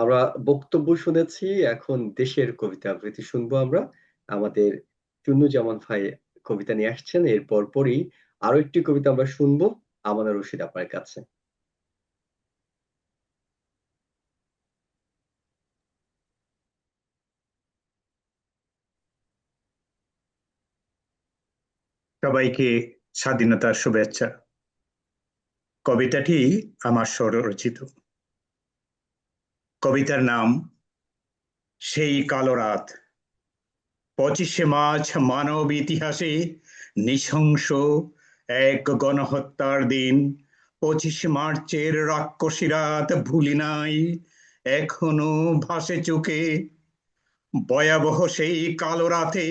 আমরা বক্তব্য শুনেছি, এখন দেশের কবিতা আবৃত্তি শুনবো আমরা। আমাদের চুন্নু ভাই কবিতা নিয়ে আসছেন, এরপর পরই আরো একটি কবিতা আমরা শুনবো আমানুর রশিদ আপনার কাছে। সবাইকে স্বাধীনতার শুভেচ্ছা। কবিতাটি আমার স্বরচিত। কবিতার নাম সেই কালো রাত। 25শে মার্চ মানব ইতিহাসে নৃশংস এক গণহত্যার দিন। 25শে মার্চের রাক্ষসী রাত ভুলি নাই, এখনো ভাসে চোখে। ভয়াবহ সেই কালো রাতে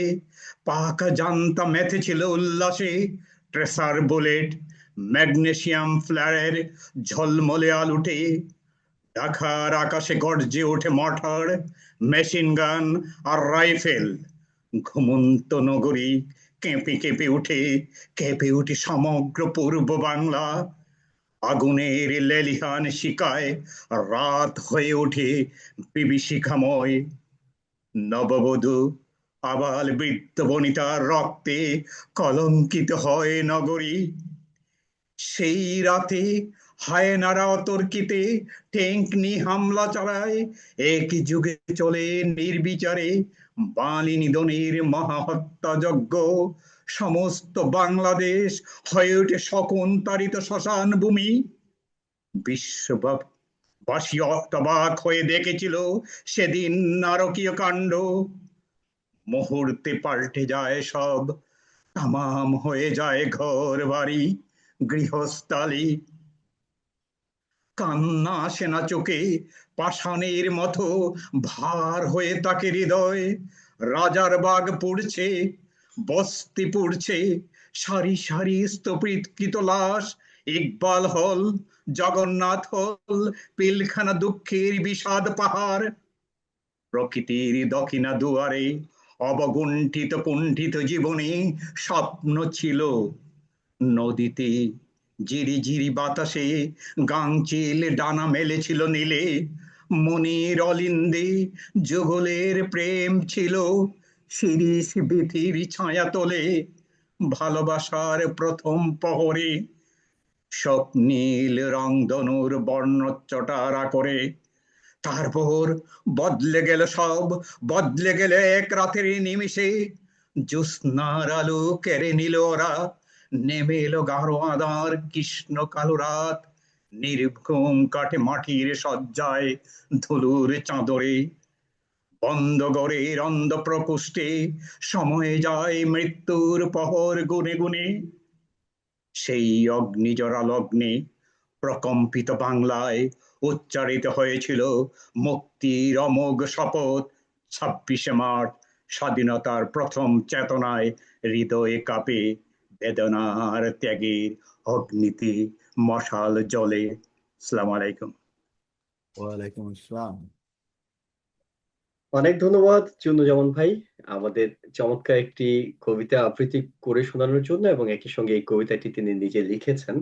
পাক জান্তা মেতেছিল উল্লাসে। ট্রেসার বুলেট, ম্যাগনেসিয়াম ফ্লারের ঝলমলে আলুটে ঢাকার আকাশে গর্জে ওঠে মর্টার, মেশিন গান আর রাইফেল। ঘুমন্ত নগরী কেঁপে কেঁপে উঠে, কেঁপে উঠে সমগ্র পূর্ব বাংলা। আগুনের লেলিহান শিকায় রাত হয়ে ওঠে বিভীষিকাময়। নববধূ, আবাল বৃদ্ধ বনিতার রক্তে কলঙ্কিত হয় নগরী। সেই রাতে হায়নারা অতর্কিতে ট্যাঙ্ক নিয়ে হামলা চালায়। এক যুগে চলে নির্বিচারে বালি নিধনের মহাহত্যাযজ্ঞ। সমস্ত বাংলাদেশ হয়ে ওঠে শকুনতাড়িত শ্মশান ভূমি। বিশ্ববাসী অবাক হয়ে দেখেছিল সেদিন নারকীয় কাণ্ড। মুহূর্তে পাল্টে যায় সব, তামাম হয়ে যায় ঘর বাড়ি গৃহস্থালী। কান্না আসে না চোখে, পাষাণের মতো ভার হয়ে তাকে হৃদয়। রাজার বাগ পুড়ছে, বস্তি পুড়ছে, সারি সারি স্তূপীকৃত লাশ। ইকবাল হল, জগন্নাথ হল, পিলখানা দুঃখের বিষাদ পাহাড়। প্রকৃতির দক্ষিণা দুয়ারে অবগুণ্ঠিত কুণ্ঠিত জীবনে স্বপ্ন ছিল। নদীতে ঝিরি ঝিরি বাতাসে গাংচিল ডানা মেলেছিল নীলে। মনির অলিন্দে যুগলের প্রেম ছিল, শিরিষ বিথির ছায়া তোলে ভালোবাসার প্রথম প্রহরে। স্বপ্নীল রংধনুর বর্ণচ্চটারা করে তারপর বদলে গেল সব, বদলে গেল এক রাতের নিমিষে। জ্যোৎস্নার আলো কেড়ে নিল ওরা, নেমে এলো গাঢ় আঁধার কৃষ্ণ কালো রাত। নির্ঘুম কাঠে মাটির শয্যায় ধুলুর চাদরে বন্ধ ঘরের অন্ধ প্রকোষ্ঠে সময়ে যায় মৃত্যুর প্রহর গুনে গুনে। সেই অগ্নিজরা লগ্নে প্রকম্পিত বাংলায় উচ্চারিত হয়েছিল মুক্তির অমোঘ শপথ। 26শে মার্চ স্বাধীনতার প্রথম চেতনায় হৃদয়ে কাঁপে বেদনার ত্যাগের অগ্নিতে মশাল জ্বলে। আসসালামু আলাইকুম। ওয়ালাইকুম আসসালাম। অনেক ধন্যবাদ ভাই, আমাদের চমৎকার একটি কবিতা আবৃত্তি করে শোনানোর জন্য, এবং একই সঙ্গে এই কবিতাটি তিনি নিজে লিখেছেন।